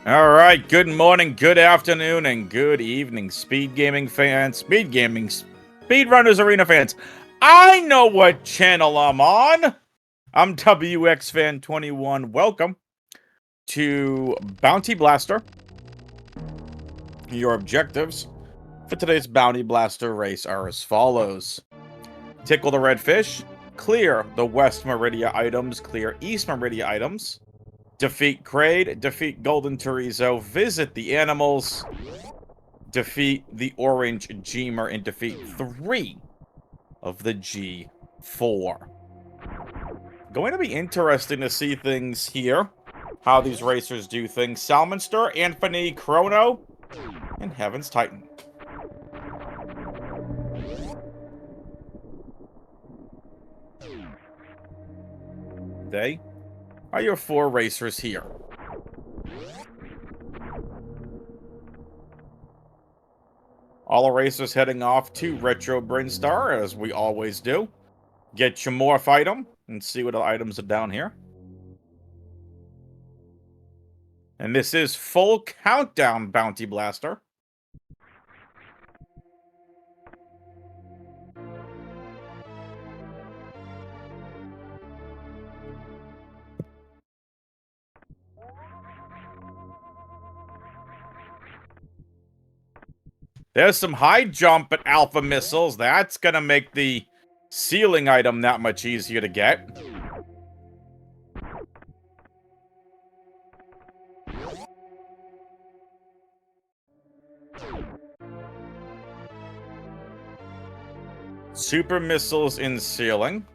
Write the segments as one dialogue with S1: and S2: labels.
S1: All right, good morning, good afternoon, and good evening, speed gaming fans, speedrunners arena fans. I know what channel I'm on. I'm WX Fan 21. Welcome to Bounty Blaster. Your objectives for today's Bounty Blaster race are as follows: tickle the red fish, clear the West Meridia items, clear East Meridia items, defeat Kraid, defeat Golden Chorizo, visit the animals, defeat the orange Gemer, and defeat 3 of the G4. Going to be interesting to see things here, how these racers do things. Salmonster, Anthony, Chrono, and Heaven's Titan. They are your 4 racers here. All racers heading off to Retro Brinstar, as we always do. Get your morph item, and see what the items are down here. And this is full countdown Bounty Blaster. There's some high jump at Alpha Missiles. That's gonna make the ceiling item that much easier to get. Super Missiles in ceiling.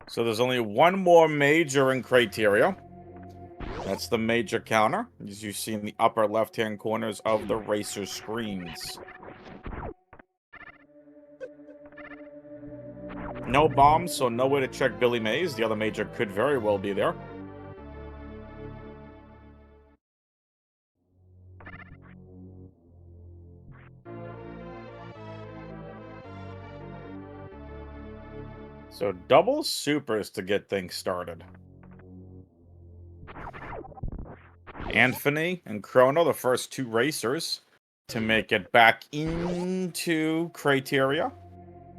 S1: So there's only one more major in criteria. That's the major counter, as you see in the upper left-hand corners of the racer screens. No bombs, so no way to check Billy Mays. The other major could very well be there. So double supers to get things started. Anthony and Chrono, the first 2 racers to make it back into criteria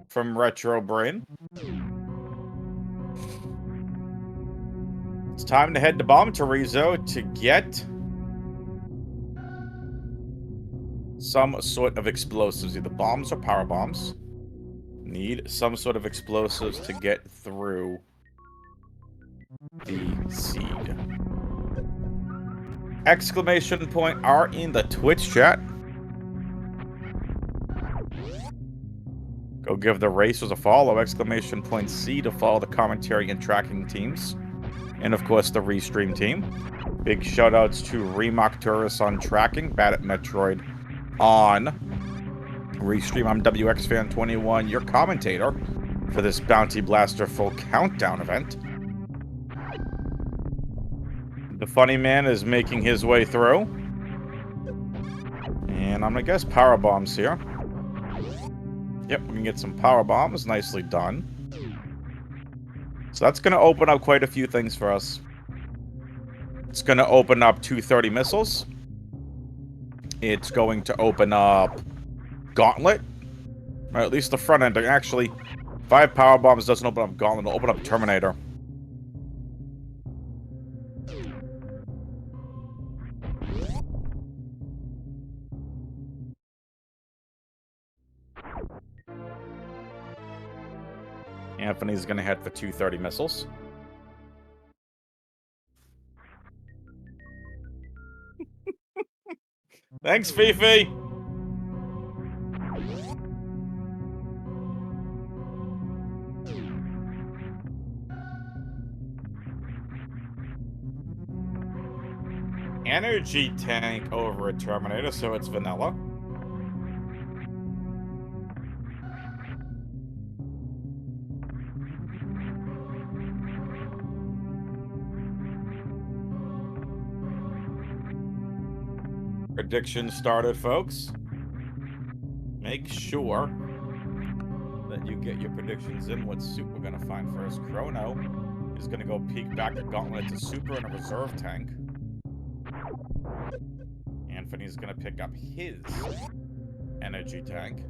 S1: from Retro Brain. It's time to head to Bomb Chorizo to get some sort of explosives, either bombs or power bombs. Need some sort of explosives to get through the seed. Exclamation point are in the Twitch chat. Go give the racers a follow. Exclamation point C to follow the commentary and tracking teams. And of course the Restream team. Big shoutouts to Remok Tourist on tracking, Bad at Metroid on Restream. I'm WX Fan 21, your commentator for this Bounty Blaster full countdown event. The funny man is making his way through. And I'm gonna guess power bombs here. Yep, we can get some power bombs. Nicely done. So that's gonna open up quite a few things for us. It's gonna open up 230 missiles. It's going to open up Gauntlet. Or at least the front end. Actually, 5 power bombs doesn't open up Gauntlet. It'll open up Terminator. Anthony's gonna head for 230 missiles. Thanks, Fifi! Energy tank over a Terminator, so it's vanilla. Prediction started, folks. Make sure that you get your predictions in, what suit we're gonna find first. Chrono is gonna go peek back the gauntlet to super and a reserve tank. Anthony's gonna pick up his energy tank.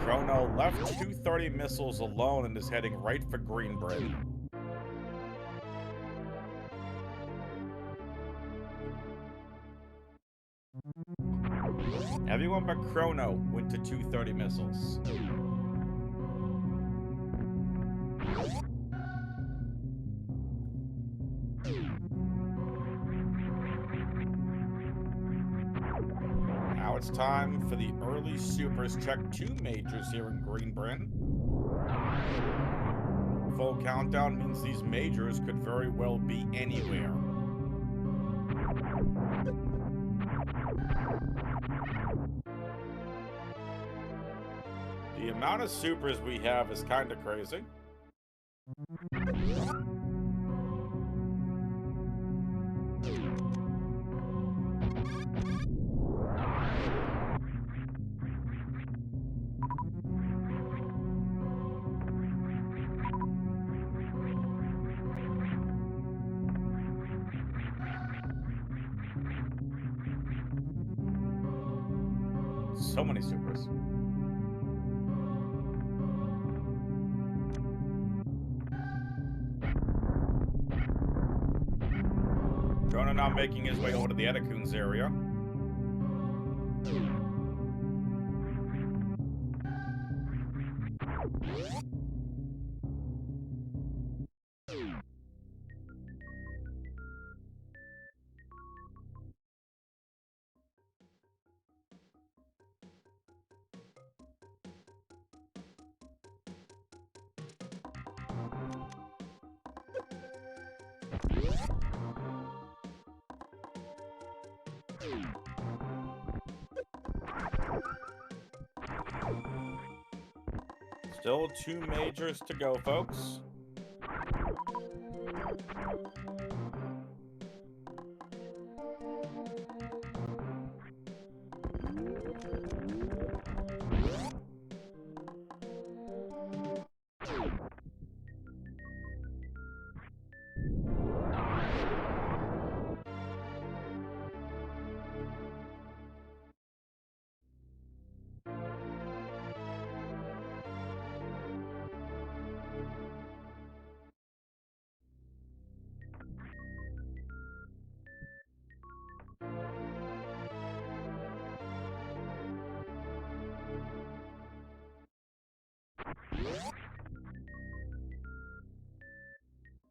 S1: Chrono left 230 missiles alone and is heading right for Greenbrin. Everyone but Chrono went to 230 missiles. Now it's time for the early supers. Check 2 majors here in Greenbrin. Full countdown means these majors could very well be anywhere. The amount of supers we have is kind of crazy. So many supers. Chrono now making his way over to the Etacoons area. Still 2 majors to go, folks.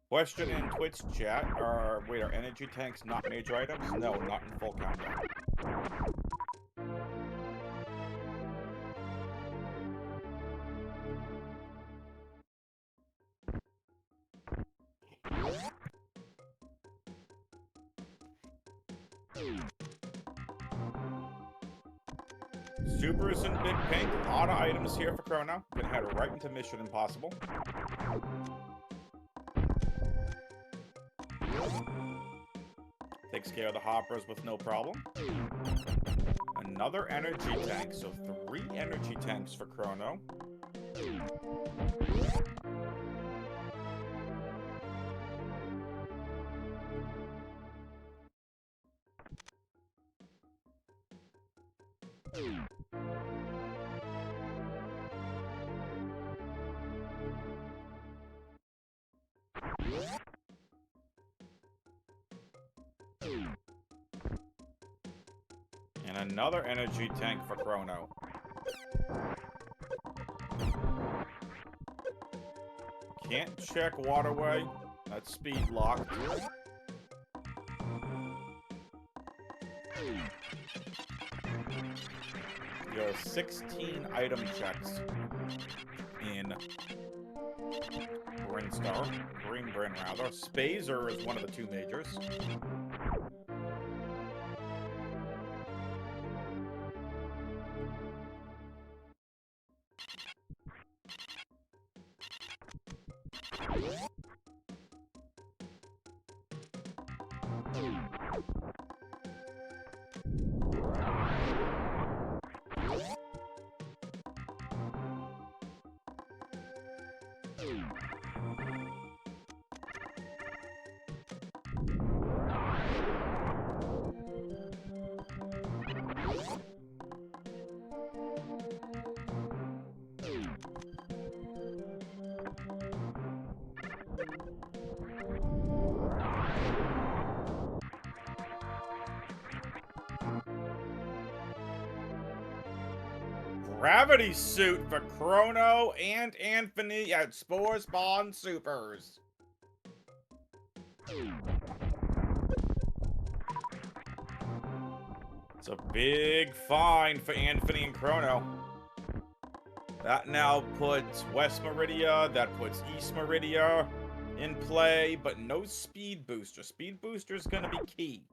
S1: Question in Twitch chat, are energy tanks not major items? No, not in full countdown. Supers and Big Pink, a lot of items here for Chrono. Gonna head right into Mission Impossible. Takes care of the hoppers with no problem. Another energy tank, so 3 energy tanks for Chrono. And another energy tank for Chrono. Can't check waterway. That's speed locked. There are 16 item checks in Greenbrin rather. Spazer is one of the 2 majors. Gravity suit for Chrono and Anthony at Spore Spawn Supers. It's a big find for Anthony and Chrono. That now puts West Meridia, that puts East Meridia in play, but no speed booster. Speed booster is going to be key.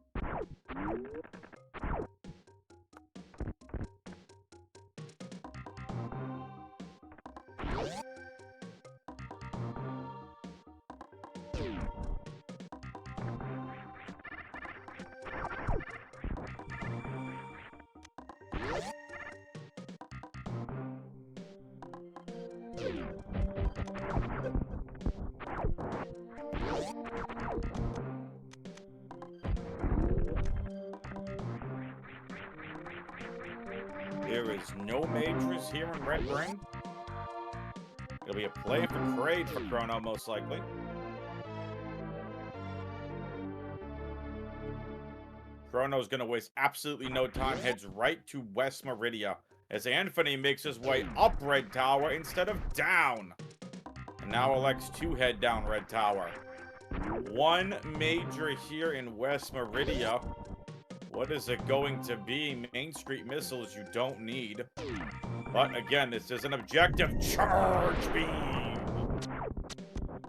S1: There is no majors here in Red Ring. It'll be a play for Kraid for Chrono, most likely. Chrono's going to waste absolutely no time, heads right to West Meridia, as Anthony makes his way up Red Tower instead of down. And now elects to head down Red Tower. One major here in West Meridia. What is it going to be? Main Street missiles you don't need. But again, this is an objective. Charge beam!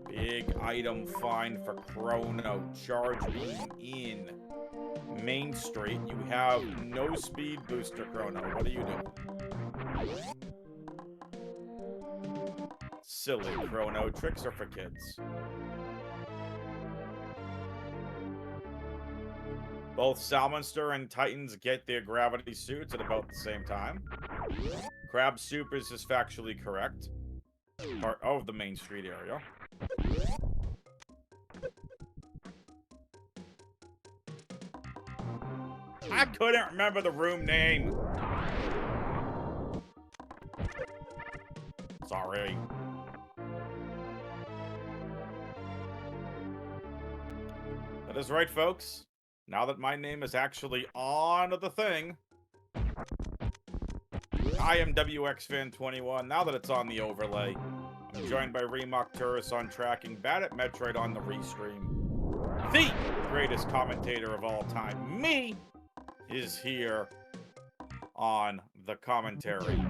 S1: Big item find for Chrono. Charge beam in Main Street. You have no speed booster, Chrono. What are you doing? Silly Chrono. Tricks are for kids. Both Salmonster and Titans get their gravity suits at about the same time. Crab Supers is factually correct. Part of the Main Street area. I couldn't remember the room name. Sorry. That is right, folks. Now that my name is actually on the thing, I am WXFan21. Now that it's on the overlay, I'm joined by Remok Turris on tracking, Bad at Metroid on the restream. The greatest commentator of all time, me, is here on the commentary.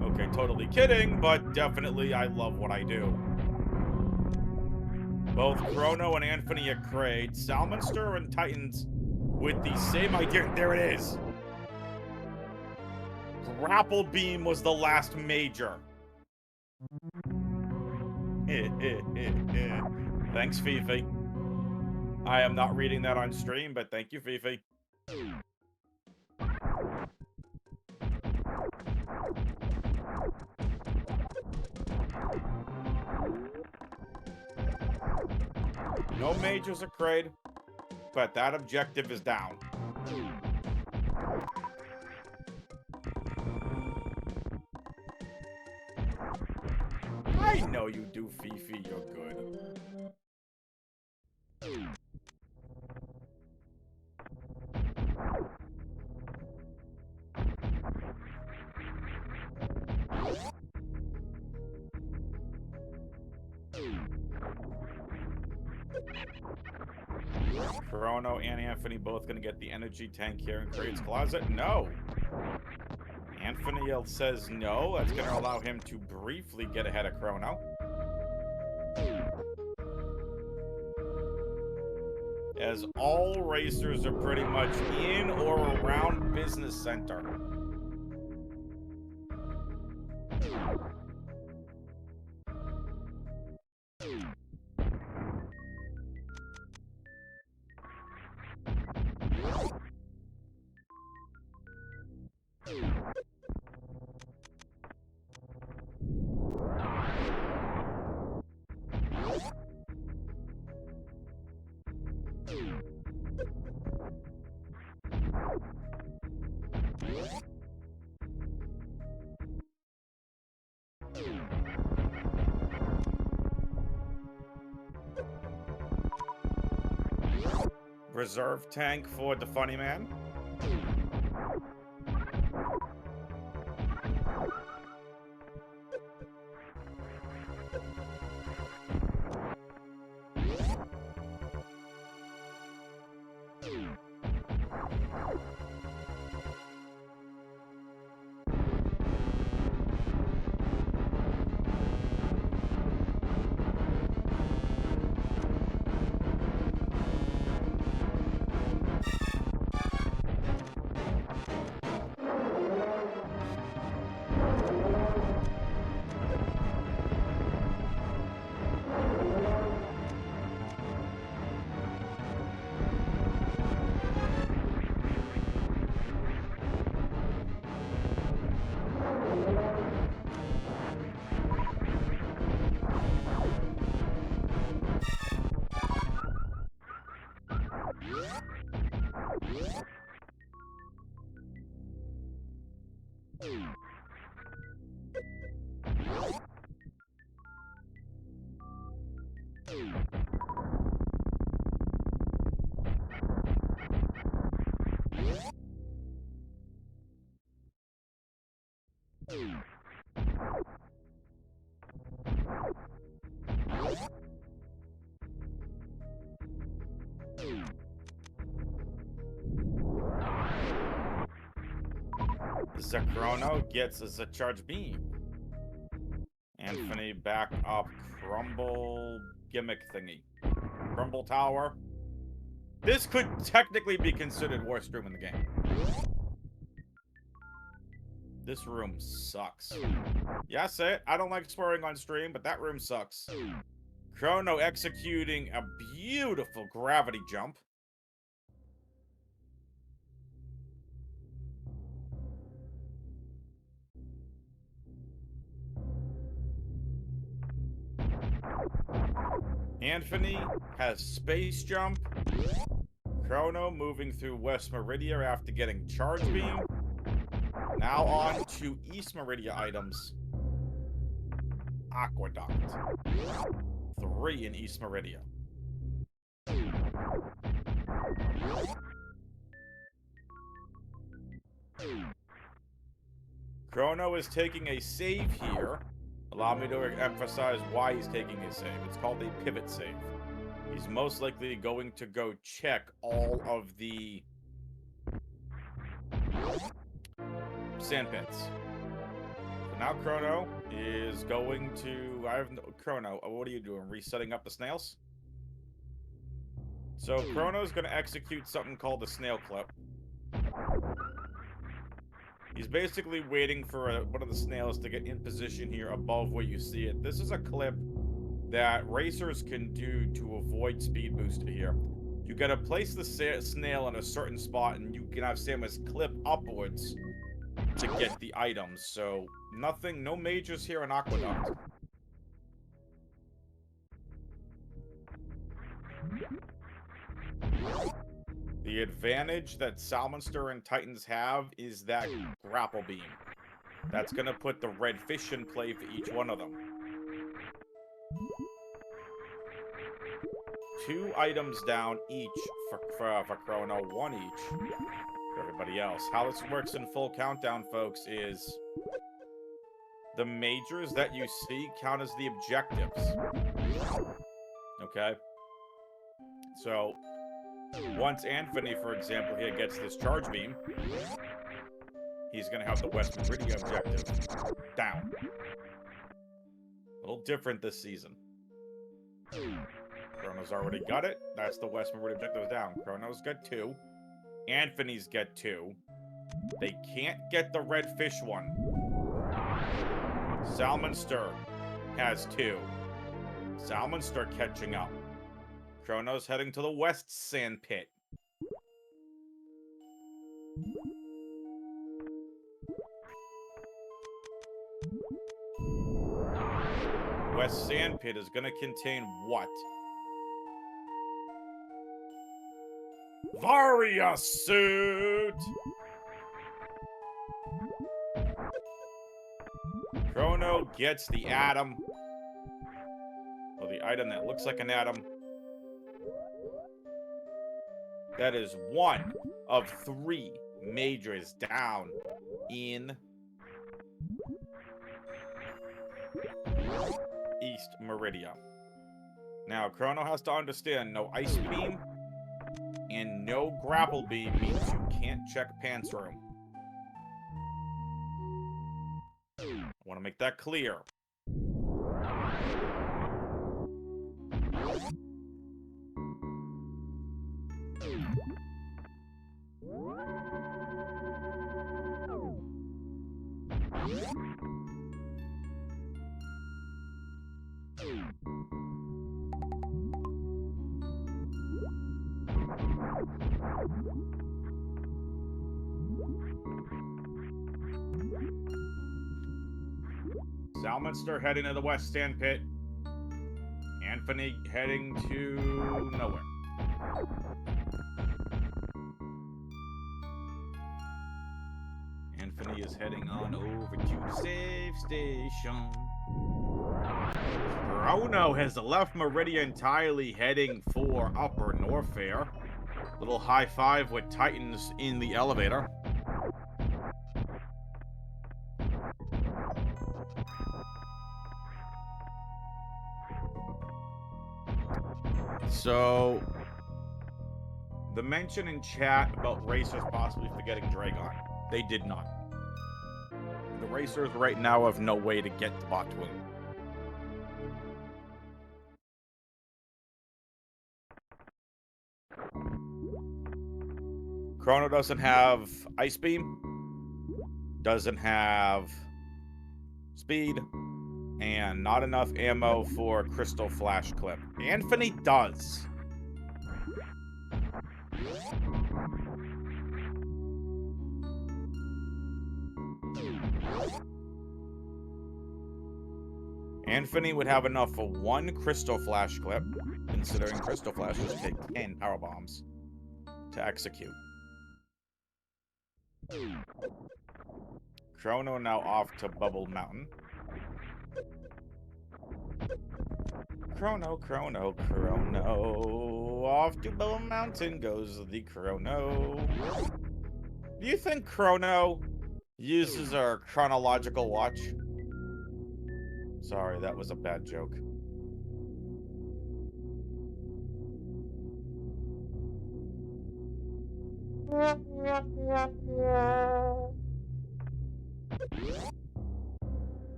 S1: Okay, totally kidding, but definitely I love what I do. Both Chrono and Anthony at Kraid, Salmonster and Titans with the same idea. There it is. Grapple Beam was the last major. Thanks, Fifi. I am not reading that on stream, but thank you, Fifi. No majors at Kraid, but that objective is down. I know you do, Fifi. You're good. Chrono and Anthony both gonna get the energy tank here in Kraid's closet? No. Anthony says no. That's gonna allow him to briefly get ahead of Chrono. As all racers are pretty much in or around Business Center. Reserve tank for the funny man. Zachrono gets a charge beam. Anthony back up crumble gimmick thingy. Crumble tower. This could technically be considered worst room in the game. This room sucks. Yeah, say it. I don't like swearing on stream, but that room sucks. Chrono executing a beautiful gravity jump. Anthony has space jump. Chrono moving through West Meridia after getting charge beam. Now on to East Meridia items. Aqueduct. 3 in East Meridia. Chrono is taking a save here. Allow me to emphasize why he's taking a save. It's called a pivot save. He's most likely going to go check all of the sand pits. So now Chrono is going to... Chrono, what are you doing? Resetting up the snails? So Chrono's going to execute something called the snail clip. He's basically waiting for one of the snails to get in position here above where you see it. This is a clip that racers can do to avoid speed booster here. You gotta place the snail in a certain spot, and you can have Samus clip upwards to get the items. So nothing, no majors here in Aqueduct. The advantage that Salmonster and Titans have is that grapple beam. That's gonna put the red fish in play for each one of them. 2 items down each for Chrono, 1 each for everybody else. How this works in full countdown, folks, is the majors that you see count as the objectives. Okay? So, once Anthony, for example, here gets this charge beam, he's going to have the West Meridia objective down. A little different this season. Chrono's already got it. That's the West Meridia objective down. Chrono's got 2. Anthony's got 2. They can't get the red fish one. Salmonster has 2. Salmonster catching up. Chrono's heading to the west sand pit. West sand pit is going to contain what? Varia suit! Chrono gets the atom. Or the item that looks like an atom. That is one of 3 majors down in East Meridia. Now, Chrono has to understand no Ice Beam and no Grapple Beam means you can't check Pants Room. I want to make that clear. Salmonster heading to the West Stand Pit. Anthony heading to nowhere. Anthony is heading on over to Save Station. Chrono has left Meridia entirely, heading for Upper Norfair. Little high five with Titans in the elevator. So, the mention in chat about racers possibly forgetting Dragon, they did not. The racers right now have no way to get to Botwoon. Chrono doesn't have Ice Beam, doesn't have speed, and not enough ammo for Crystal Flash Clip. Anthony does. Anthony would have enough for 1 Crystal Flash Clip, considering Crystal Flashes take 10 Power Bombs to execute. Chrono now off to Bubble Mountain. Chrono, Chrono, Chrono. Off to Bubble Mountain goes the Chrono. Do you think Chrono uses our chronological watch? Sorry, that was a bad joke.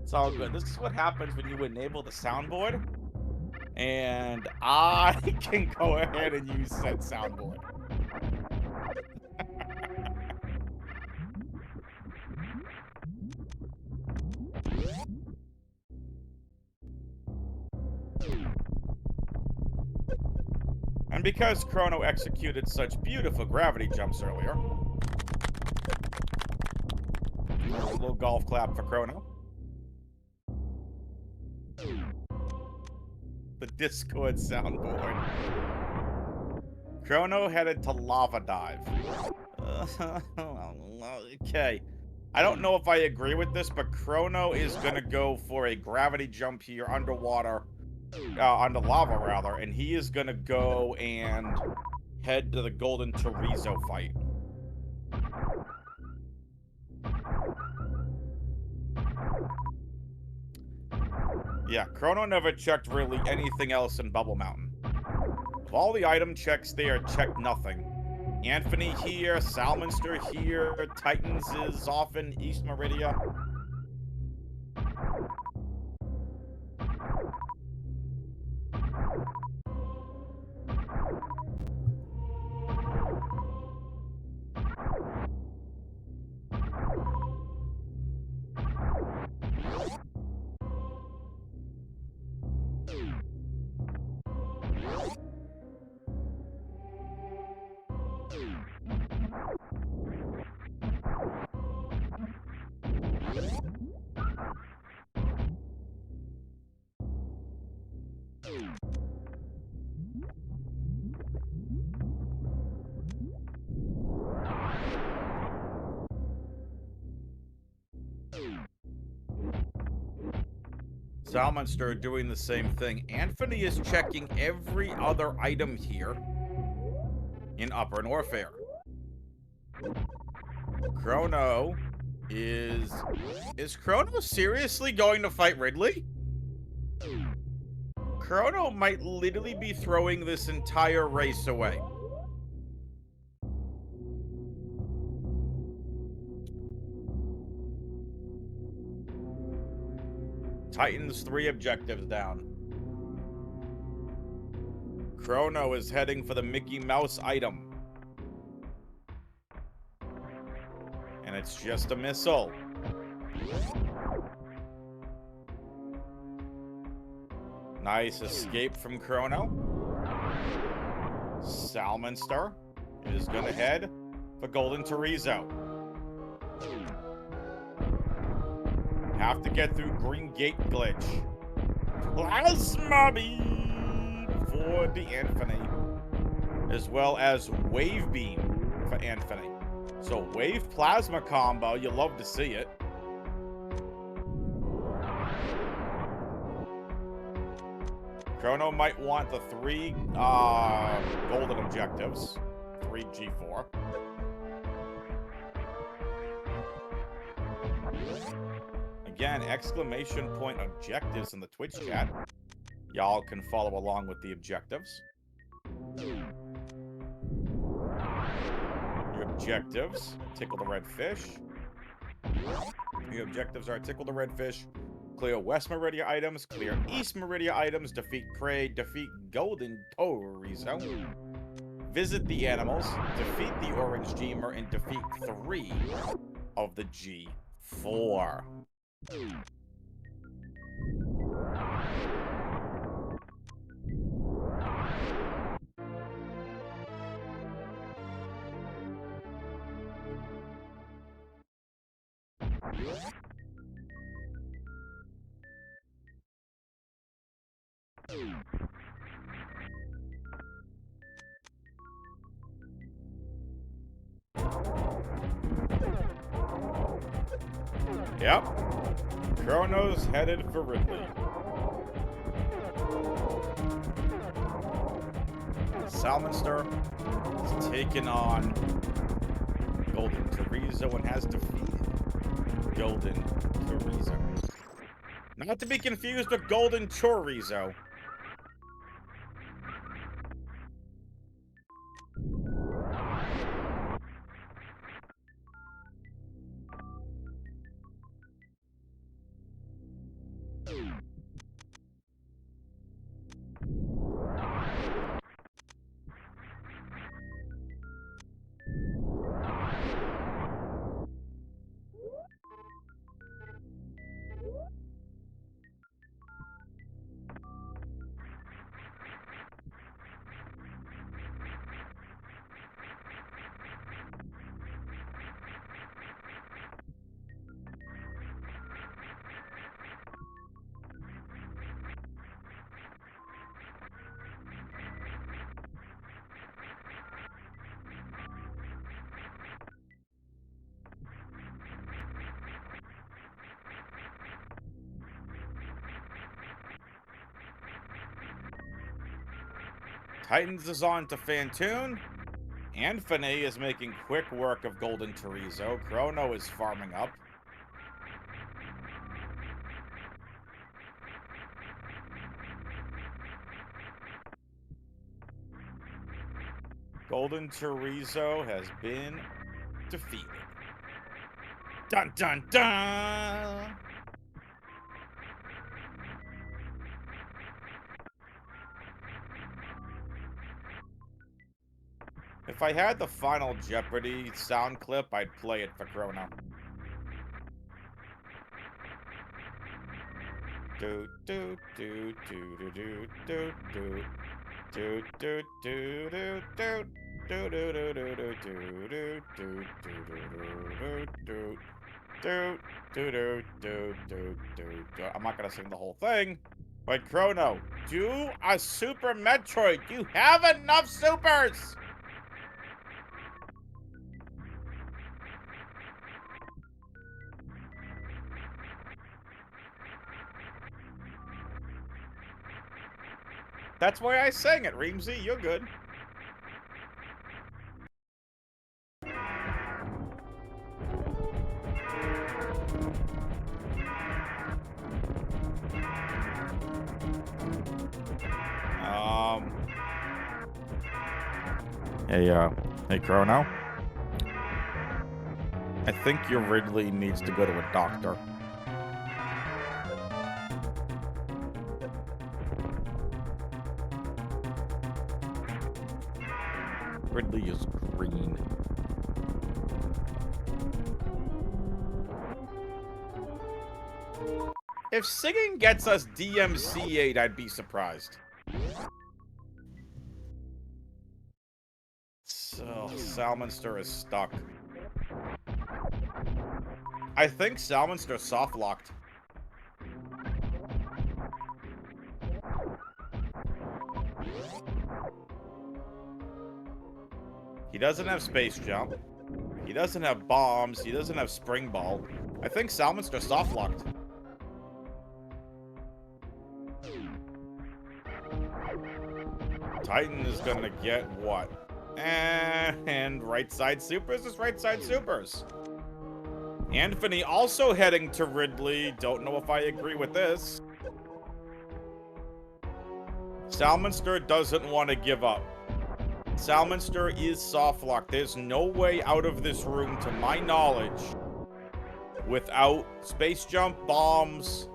S1: It's all good. This is what happens when you enable the soundboard. And I can go ahead and use said soundboard. And because Chrono executed such beautiful gravity jumps earlier, a little golf clap for Chrono. The Discord soundboard. Chrono headed to Lava Dive. Okay. I don't know if I agree with this, but Chrono is going to go for a gravity jump here underwater. Under lava, rather. And he is going to go and head to the Golden Chorizo fight. Yeah, Chrono never checked really anything else in Bubble Mountain. Of all the item checks there, checked nothing. Anthony here, Salmonster here, Titans is off in East Meridia. Salmonster doing the same thing. Anthony is checking every other item here in Upper Norfair. Chrono is Chrono seriously going to fight Ridley? Chrono might literally be throwing this entire race away. Titans 3 objectives down. Chrono is heading for the Mickey Mouse item. And it's just a missile. Nice escape from Chrono. Salmonster is going to head for Golden Chorizo. Have to get through Green Gate glitch. Plasma Beam for the Anthony. As well as Wave Beam for Anthony. So Wave Plasma combo, you love to see it. Chrono might want the 3 golden objectives. 3 G4. Again, exclamation point objectives in the Twitch chat. Y'all can follow along with the objectives. Your objectives, tickle the red fish. Your objectives are tickle the red fish, clear West Meridia items, clear East Meridia items, defeat Prey, defeat Golden Chorizo, visit the animals, defeat the Orange Gemer, and defeat 3 of the G4. Yep. Chrono's headed for Ridley. Salmonster is taken on Golden Chorizo and has defeated Golden Chorizo. Not to be confused with Golden Chorizo. Titans is on to Fantoon. Anthony is making quick work of Golden Chorizo. Chrono is farming up. Golden Chorizo has been defeated. Dun dun dun! If I had the final Jeopardy sound clip, I'd play it for Chrono. Do do do do do do do do do do do do do. Do do do do do do do do do do do do do. I'm not gonna sing the whole thing, but Chrono, do a Super Metroid. You have enough supers. That's why I sang it, Reamsy. You're good. Hey, Chrono. I think your Ridley needs to go to a doctor. Ridley is green. If singing gets us DMCA'd, I'd be surprised. So, Salmonster is stuck. I think Salmonster soft-locked. He doesn't have Space Jump. He doesn't have Bombs. He doesn't have Spring Ball. I think Salmonster soft-locked. Titan is gonna get what? And right side supers is right side supers. Anthony also heading to Ridley. Don't know if I agree with this. Salmonster doesn't want to give up. Salmonster is soft locked. There's no way out of this room, to my knowledge, without Space Jump, Bombs,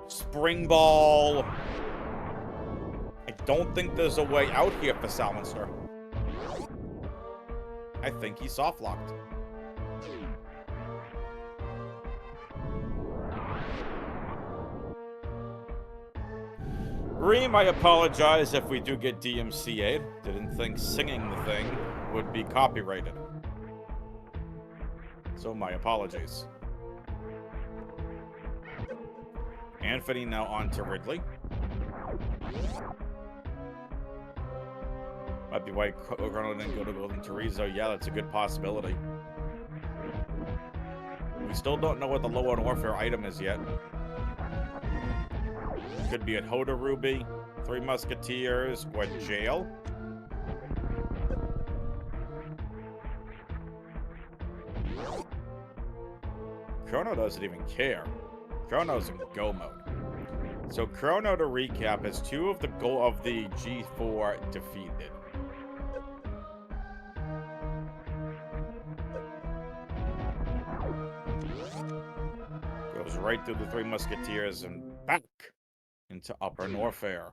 S1: Spring Ball. I don't think there's a way out here for Salmonster. I think he's soft locked. Reem, I apologize if we do get DMCA'd. Didn't think singing the thing would be copyrighted. So my apologies. Anthony now on to Ridley. Might be why Chrono didn't go to Golden Chorizo. Yeah, that's a good possibility. We still don't know what the low on warfare item is yet. Could be at Hoda Ruby, Three Musketeers, or jail. Chrono doesn't even care. Chrono's in go mode. So Chrono, to recap, has 2 of the G4 defeated. Goes right through the Three Musketeers and back into Upper Norfair.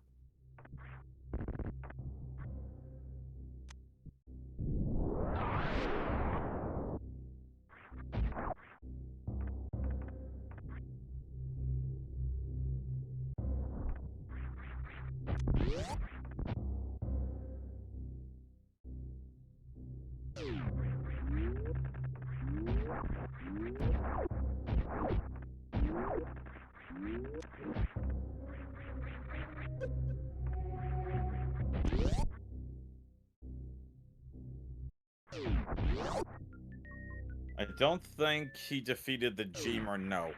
S1: I don't think he defeated the Jeemer, no.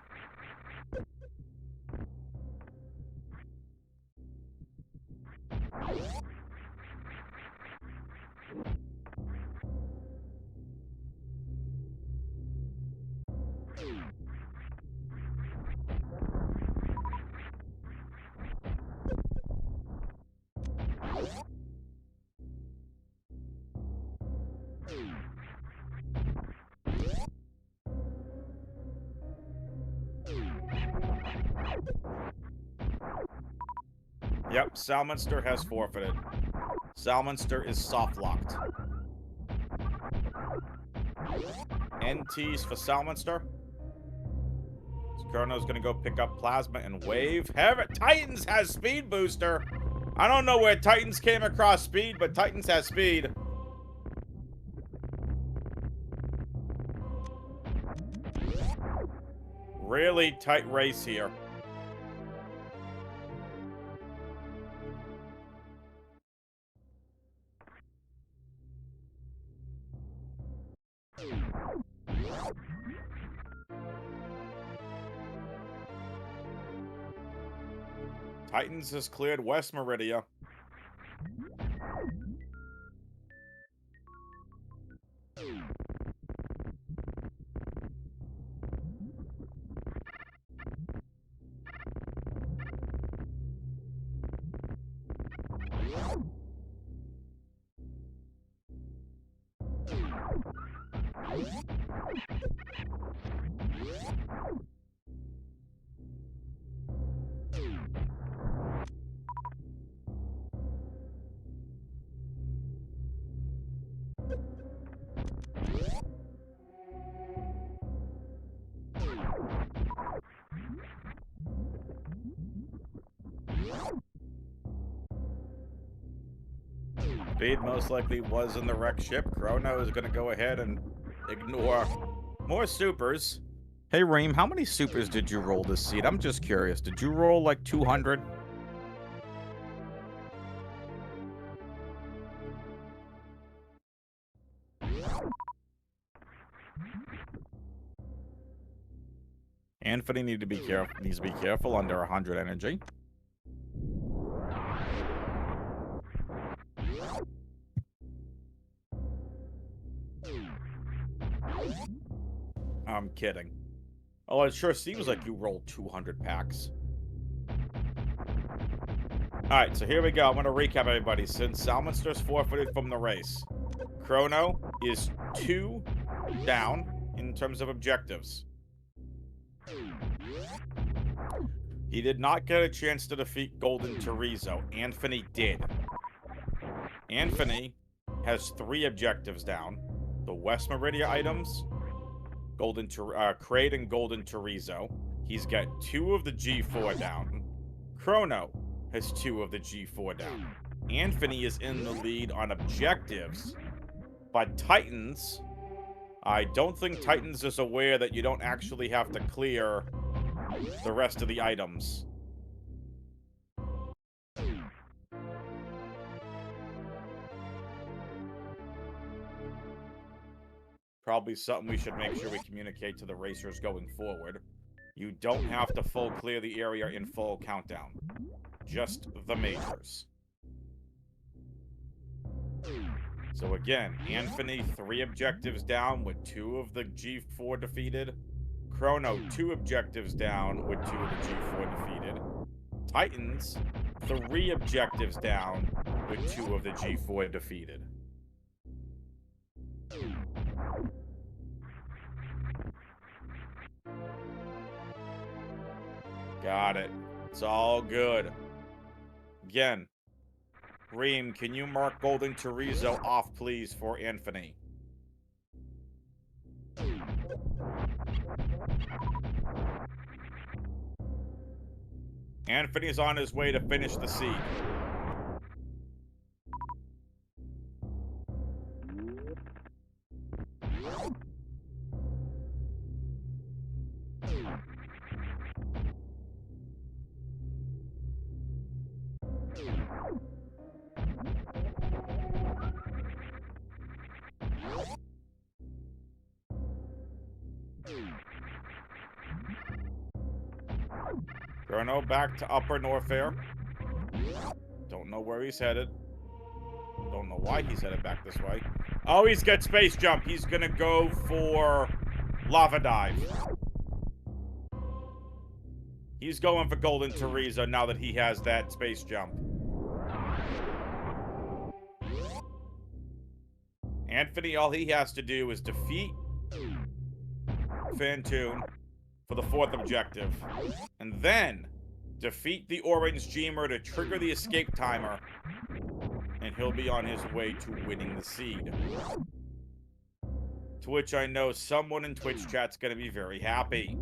S1: Yep, Salmonster has forfeited. Salmonster is soft-locked. NTs for Salmonster. Chrono's gonna go pick up Plasma and Wave. Titans has Speed Booster. I don't know where Titans came across speed, but Titans has speed. Really tight race here. Titans has cleared West Meridia. Speed most likely was in the wreck ship. Chrono is going to go ahead and ignore more supers. Hey, Reem, how many supers did you roll this seed? I'm just curious. Did you roll like 200? Anthony needs to be careful under 100 energy. I'm kidding. Oh, it sure seems like you rolled 200 packs. Alright, so here we go. I'm going to recap everybody. Since Salmonster's forfeited from the race, Chrono is 2 down in terms of objectives. He did not get a chance to defeat Golden Chorizo. Anthony did. Anthony has 3 objectives down. The West Meridia items, Crate and Golden Chorizo. He's got 2 of the G4 down. Chrono has 2 of the G4 down. Anthony is in the lead on objectives. But Titans, I don't think Titans is aware that you don't actually have to clear the rest of the items. Probably something we should make sure we communicate to the racers going forward. You don't have to full clear the area in full countdown. Just the majors. So again, Anthony 3 objectives down with 2 of the G4 defeated. Chrono 2 objectives down with 2 of the G4 defeated. Titans 3 objectives down with 2 of the G4 defeated. Got it. It's all good. Again, Reem, can you mark Golden Chorizo off, please, for Anthony? Anthony's on his way to finish the seed. Chrono back to Upper Norfair. Don't know where he's headed. Don't know why he's headed back this way. Oh, he's got Space Jump. He's gonna go for Lava Dive. He's going for Golden Chorizo now that he has that Space Jump. Anthony, all he has to do is defeat Fantoon for the 4th objective. And then defeat the Orange Gemer to trigger the escape timer. And he'll be on his way to winning the seed. To which I know someone in Twitch chat's gonna be very happy.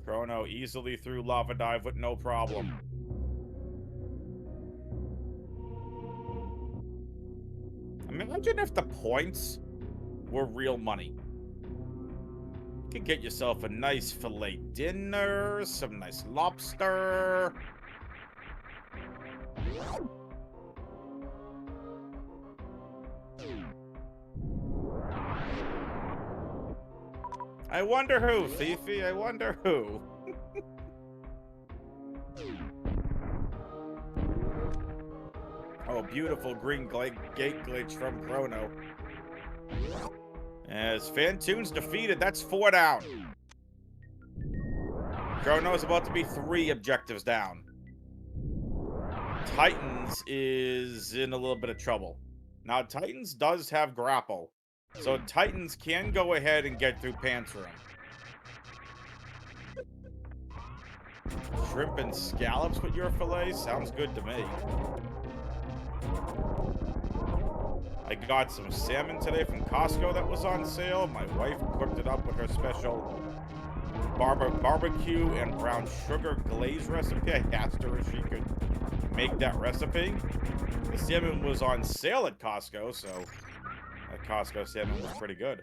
S1: Chrono easily through Lava Dive with no problem. Imagine if the points were real money. You could get yourself a nice filet dinner, some nice lobster. I wonder who, Fifi. I wonder who. Oh, beautiful green gate glitch from Chrono. As Fantoon's defeated, that's 4 down. Chrono is about to be 3 objectives down. Titans is in a little bit of trouble. Now, Titans does have grapple, so Titans can go ahead and get through Pants Room. Shrimp and scallops with your fillet? Sounds good to me. I got some salmon today from Costco that was on sale. My wife cooked it up with her special barbecue and brown sugar glaze recipe. I asked her if she could make that recipe. The salmon was on sale at Costco, so that Costco salmon was pretty good.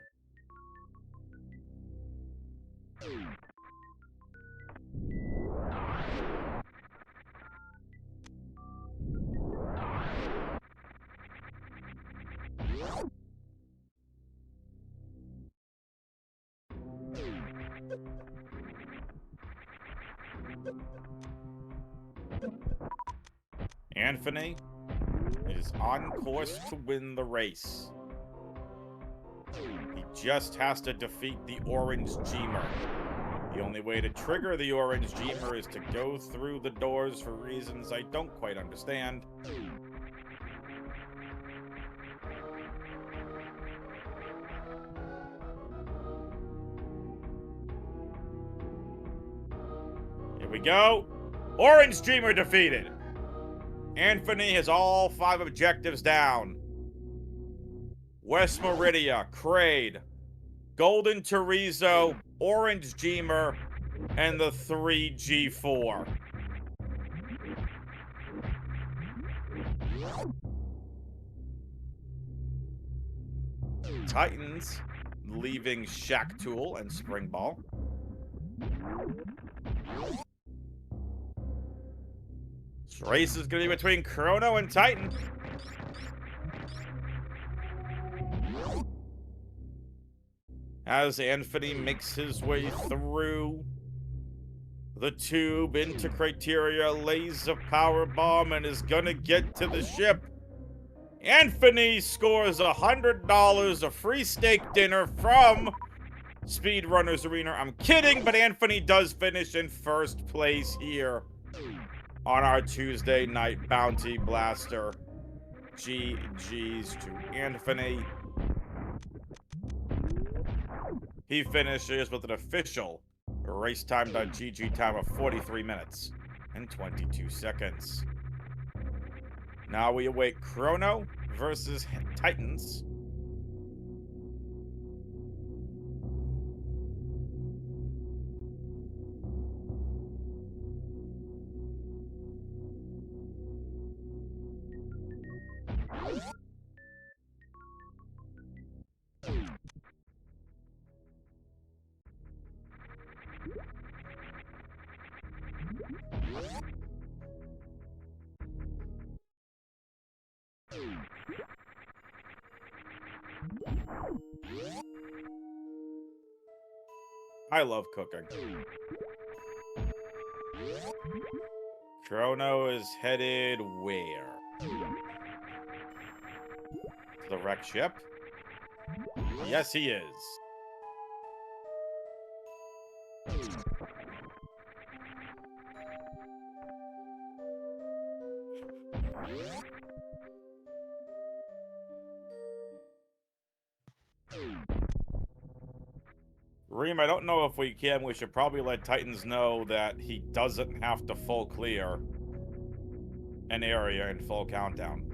S1: Anthony is on course to win the race. He just has to defeat the Orange Gemer. The only way to trigger the Orange Gemer is to go through the doors for reasons I don't quite understand. Here we go. Orange Gemer defeated. Anthony has all 5 objectives down. West Meridia, Crade, Golden Chorizo, Orange Gemer, and the 3G4. Titans leaving Shack Tool and Spring Ball. This race is going to be between Chrono and Titan. As Anthony makes his way through the tube into Criteria, lays a power bomb, and is gonna get to the ship. Anthony scores $100, a free steak dinner from Speedrunners Arena. I'm kidding, but Anthony does finish in first place here on our Tuesday night Bounty Blaster. GG's to Anthony. He finishes with an official racetime.gg time of 43 minutes and 22 seconds. Now we await Chrono versus Titans. I love cooking. Chrono is headed where? To the wreck ship? Yes, he is. Reem, I don't know if we can. We should probably let Titans know that he doesn't have to full clear an area in full countdown.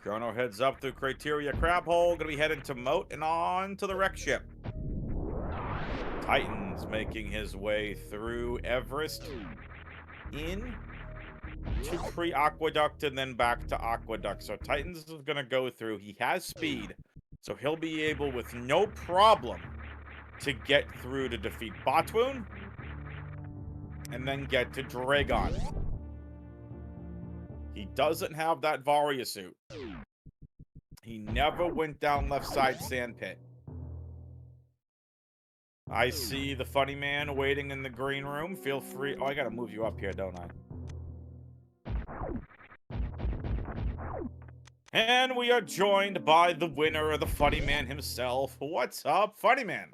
S1: Chrono heads up through Criteria Crab Hole, gonna be heading to Moat and on to the wreck ship. Titans making his way through Everest, in to Pre-Aqueduct, and then back to Aqueduct. So Titans is gonna go through. He has speed, so he'll be able, with no problem, to get through to defeat Botwoon, and then get to Dragon. He doesn't have that Varia suit. He never went down left side sand pit. I see the funny man waiting in the green room. Feel free. Oh, I gotta move you up here, don't I? And we are joined by the winner of the funny man himself. What's up, funny man?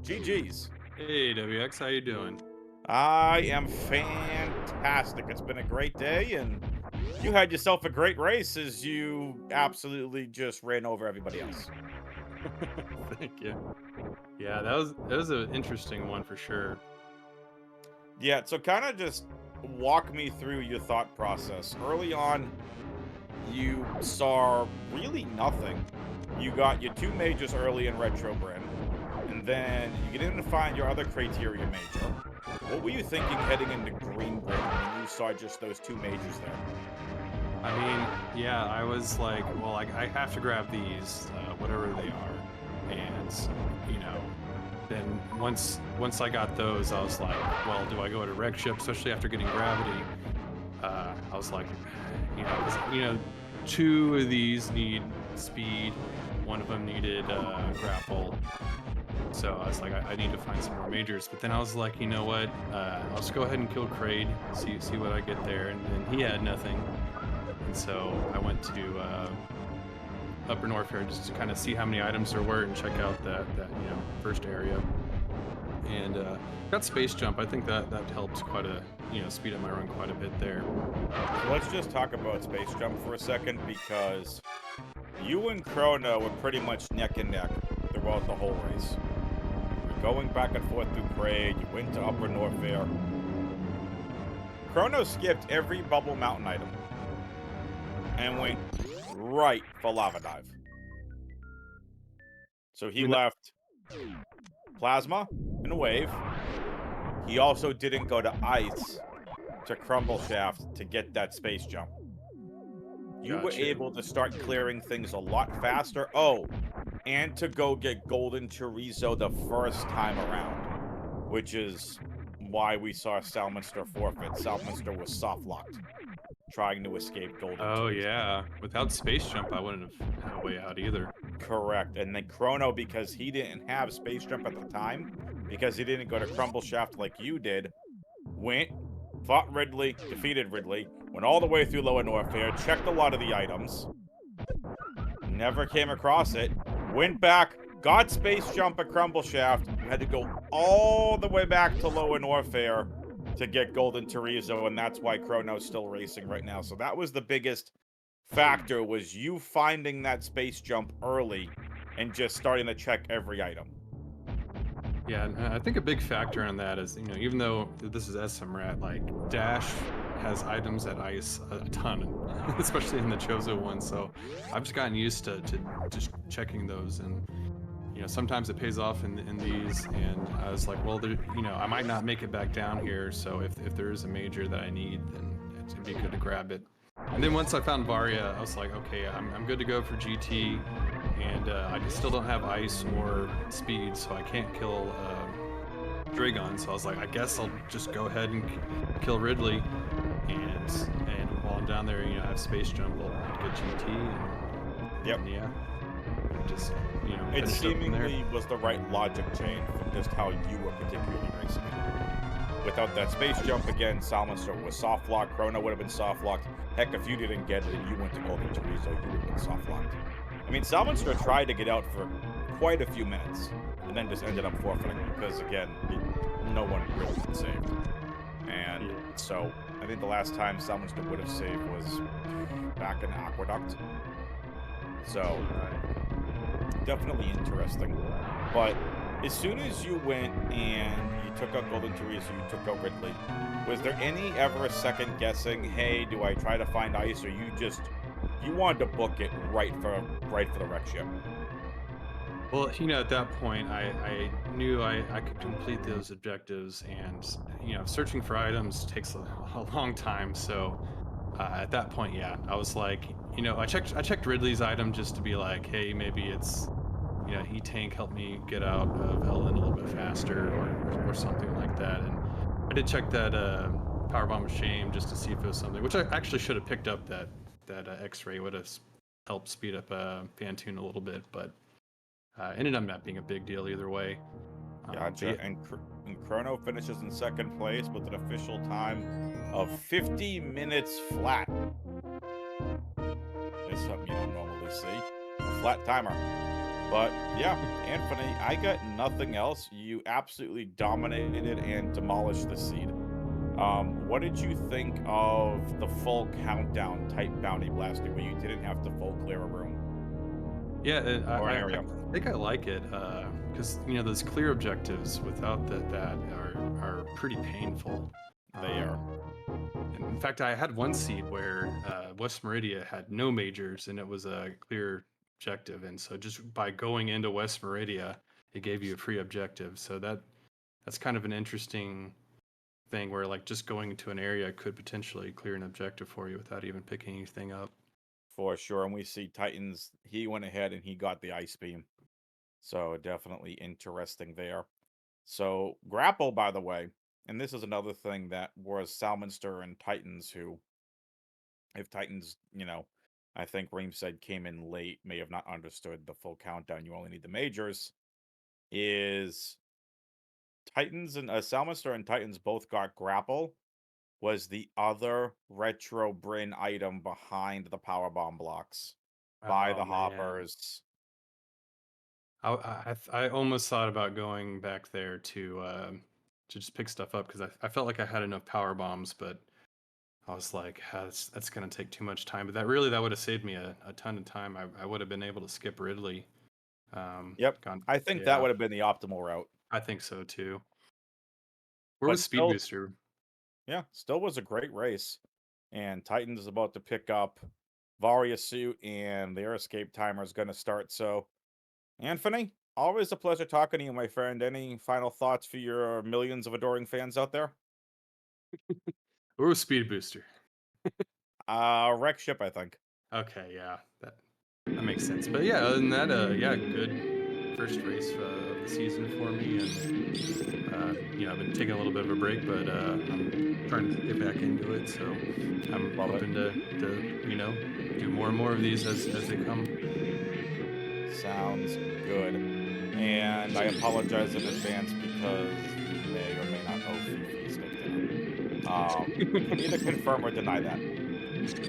S1: GG's.
S2: Hey WX, how you doing?
S1: I am fantastic. It's been a great day, and you had yourself a great race as you absolutely just ran over everybody else.
S2: Thank you. Yeah, that was an interesting one for sure.
S1: Yeah, so kind of just walk me through your thought process. Early on, you saw really nothing. You got your two majors early in Retro Bryn, and then you get in to find your other criteria major. What were you thinking heading into Green Bryn when you saw just those two majors there?
S2: I mean, yeah, I was like, well, I have to grab these, whatever they are, and then once I got those, I was like, well, do I go to wreck ship, especially after getting gravity? I was like, 'cause, two of these need speed, one of them needed grapple. So I was like, I need to find some more majors. But then I was like, you know what? I'll just go ahead and kill Kraid, see what I get there. And then he had nothing. And so I went to Upper North here just to kind of see how many items there were and check out that first area. And got space jump. I think that helped quite a speed up my run quite a bit there.
S1: So let's just talk about Space Jump for a second because you and Chrono were pretty much neck and neck throughout the whole race. You were going back and forth through Kraid, you went to Upper Norfair. Chrono skipped every Bubble Mountain item and went right for Lava Dive. So
S2: I
S1: he
S2: mean,
S1: left Plasma and Wave. He also didn't go to Ice to Crumble Shaft to get that Space Jump. You were
S2: gotcha.
S1: able to start clearing things a lot faster. Oh, and to go get Golden Chorizo the first time around, which is why we saw Salmonster forfeit. Salmonster was soft locked, trying to escape Golden
S2: Oh
S1: Chorizo.
S2: yeah, without space jump, I wouldn't have had a way out either.
S1: Correct. And then Chrono, because he didn't have Space Jump at the time, because he didn't go to Crumble Shaft like you did, went, fought Ridley, defeated Ridley, went all the way through Lower Norfair, checked a lot of the items, never came across it, went back, got Space Jump at Crumble Shaft, had to go all the way back to Lower Norfair to get Golden Chorizo, and that's why Chrono's still racing right now. So that was the biggest factor, was you finding that Space Jump early and just starting to check every item.
S2: Yeah, and I think a big factor in that is, even though this is SMRAT, like Dash has items at ice a ton, especially in the Chozo one. So I've just gotten used to just checking those, and sometimes it pays off in these. And I was like, well, I might not make it back down here, so if there is a major that I need, then it'd be good to grab it. And then once I found Varia, I was like, okay, I'm good to go for GT. And I still don't have ice or speed, so I can't kill Dragon. So I was like, I guess I'll just go ahead and kill Ridley, and while I'm down there, I have space jump, I'll get GT,
S1: Yep.
S2: and yeah, just
S1: It
S2: finish up from there.
S1: seemingly was the right logic chain for just how you were particularly racing it. Without that Space Jump again, Salmonster was soft locked, Chrono would have been soft locked. Heck, if you didn't get it and you went to Golden Chorizo, you would have been soft locked. I mean, Salmonster tried to get out for quite a few minutes and then just ended up forfeiting because, again, no one really got saved. And so I think the last time Salmonster would have saved was back in Aqueduct. So definitely interesting. But as soon as you went and you took out Golden Chorizo, you took out Ridley, was there any ever second guessing, hey, do I try to find ice, or you wanted to book it right for the wreck ship?
S2: Well, at that point, I knew I could complete those objectives, and searching for items takes a long time. So at that point, yeah, I was like, I checked Ridley's item just to be like, hey, maybe it's E-Tank helped me get out of Ellen a little bit faster, or something like that. And I did check that Power Bomb of Shame just to see if it was something, which I actually should have picked up. That X-ray would have helped speed up Phantoon a little bit, but ended up not being a big deal either way. But
S1: Gotcha.
S2: yeah,
S1: And Chrono finishes in second place with an official time of 50 minutes flat. It's something you don't normally see. A flat timer. But yeah, Anthony, I got nothing else. You absolutely dominated and demolished the seed. What did you think of the full countdown type bounty blaster where you didn't have to full clear a room
S2: yeah,
S1: or an
S2: I
S1: area?
S2: think I like it because those clear objectives without that are pretty painful.
S1: They are.
S2: Um, and in fact, I had one seed where West Meridia had no majors and it was a clear objective, and so just by going into West Meridia, it gave you a free objective. So that's kind of an interesting thing where like just going into an area could potentially clear an objective for you without even picking anything up.
S1: For sure. And we see Titans, he went ahead and he got the ice beam. So definitely interesting there. So grapple, by the way, and this is another thing that was Salmonster and Titans who, if Titans, I think Reem said came in late, may have not understood the full countdown. You only need the majors. Is Titans and Salmonster and Titans both got grapple? Was the other retro Bryn item behind the power bomb blocks by
S2: Oh
S1: the
S2: man.
S1: hoppers?
S2: I almost thought about going back there to just pick stuff up because I felt like I had enough power bombs, but I was like, "Ah, that's gonna take too much time." But that would have saved me a ton of time. I would have been able to skip Ridley.
S1: Yep.
S2: Gone,
S1: I think that
S2: yeah,
S1: would have been the optimal route.
S2: I think so too. Where
S1: But
S2: was Speed
S1: still,
S2: Booster?
S1: yeah, still was a great race. And Titans is about to pick up Varia suit and their escape timer is going to start. So, Anthony, always a pleasure talking to you, my friend. Any final thoughts for your millions of adoring fans out there?
S2: Where was Speed Booster?
S1: Wreck ship, I think.
S2: Okay, yeah, that makes sense. But yeah, other than that, yeah, good first race of the season for me, and I've been taking a little bit of a break, but I'm trying to get back into it. So I'm
S1: Love it.
S2: hoping to do more and more of these as they come.
S1: Sounds good. And I apologize in advance because you may or may not owe Fifi steak dinner. You can either confirm or deny that.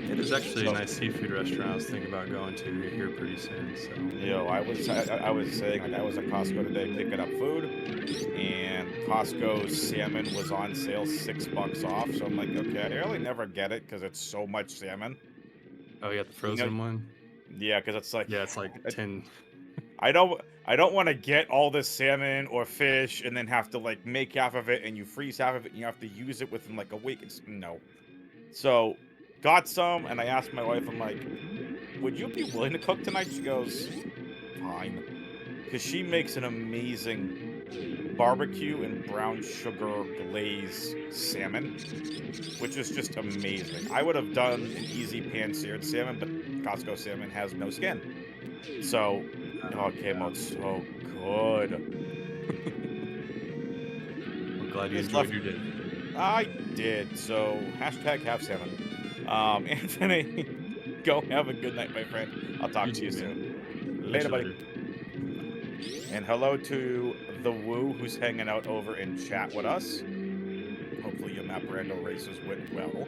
S2: There's actually a
S1: So,
S2: nice seafood restaurant I was thinking about going to here pretty soon. So
S1: I was saying like I was at Costco today picking up food, and Costco's salmon was on sale $6 off. So I'm like, okay, I really never get it because it's so much salmon.
S2: oh yeah, the
S1: You know,
S2: frozen one.
S1: yeah, because it's like
S2: Yeah, it's like 10.
S1: I don't want to get all this salmon or fish and then have to like make half of it and you freeze half of it and you have to use it within like a week. It's no. So got some and I asked my wife, I'm like, would you be willing to cook tonight? She goes, fine. Because she makes an amazing barbecue and brown sugar glaze salmon, which is just amazing. I would have done an easy pan seared salmon, but Costco salmon has no skin. So, oh, it came
S2: Yeah,
S1: out so good.
S2: I'm glad you
S1: Just
S2: enjoyed
S1: left.
S2: your day.
S1: I did. So, hashtag have salmon. Anthony, go have a good night, my friend. I'll talk
S2: You
S1: to you
S2: too, man.
S1: soon.
S2: Catch
S1: Later,
S2: you
S1: buddy.
S2: later.
S1: And hello to the Woo who's hanging out over in chat with us. Hopefully your map rando races went well.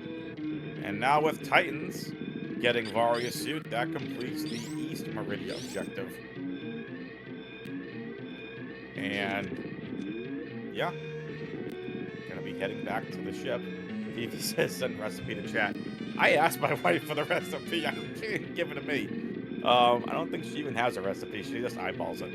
S1: And now with Titans getting Varia suit, that completes the East Meridia objective. And yeah, gonna be heading back to the ship. Phoebe says send recipe to chat. I asked my wife for the recipe. She didn't give it to me. I don't think she even has a recipe. She just eyeballs it.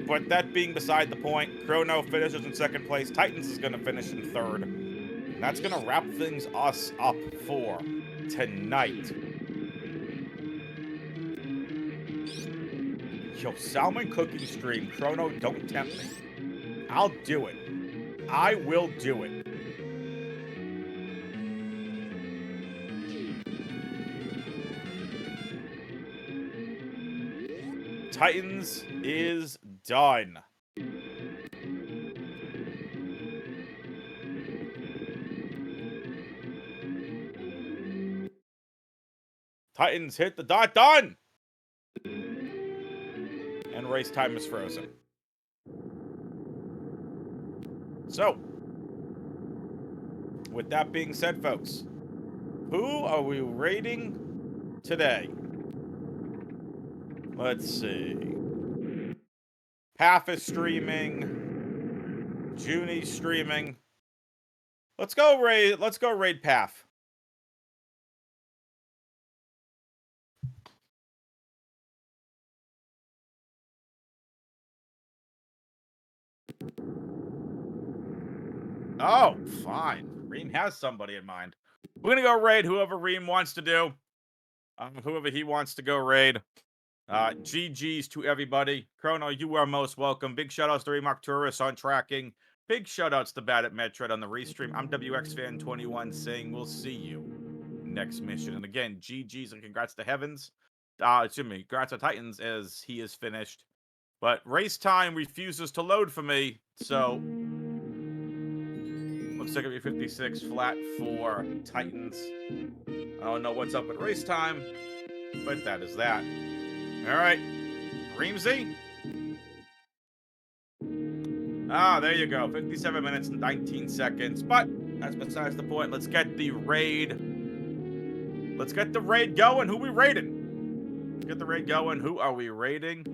S1: But that being beside the point, Chrono finishes in second place. Titans is going to finish in third. And that's going to wrap things us up for tonight. Yo, salmon cooking stream. Chrono, don't tempt me. I'll do it. I will do it. Titans is done. Titans hit the dot. Done! And race time is frozen. So, with that being said, folks, who are we raiding today? Let's see. Path is streaming. Junie's streaming. Let's go raid Path. Oh, fine. Reem has somebody in mind. We're gonna go raid whoever Reem wants to do. Whoever he wants to go raid. GG's to everybody. Chrono, you are most welcome. Big shoutouts to Remark Tourist on tracking. Big shoutouts to Bad at Metroid on the restream. I'm WXFan21 saying we'll see you next mission. And again, GG's and congrats to Heavens. Excuse me, congrats to Titans as he is finished. But race time refuses to load for me, so looks like it'll be 56 flat for Titans. I don't know what's up with race time, but that is that. All right, Reemsy. There you go. 57 minutes and 19 seconds. But that's besides the point. Let's get the raid. Let's get the raid going. Who we raiding? Let's get the raid going. Who are we raiding?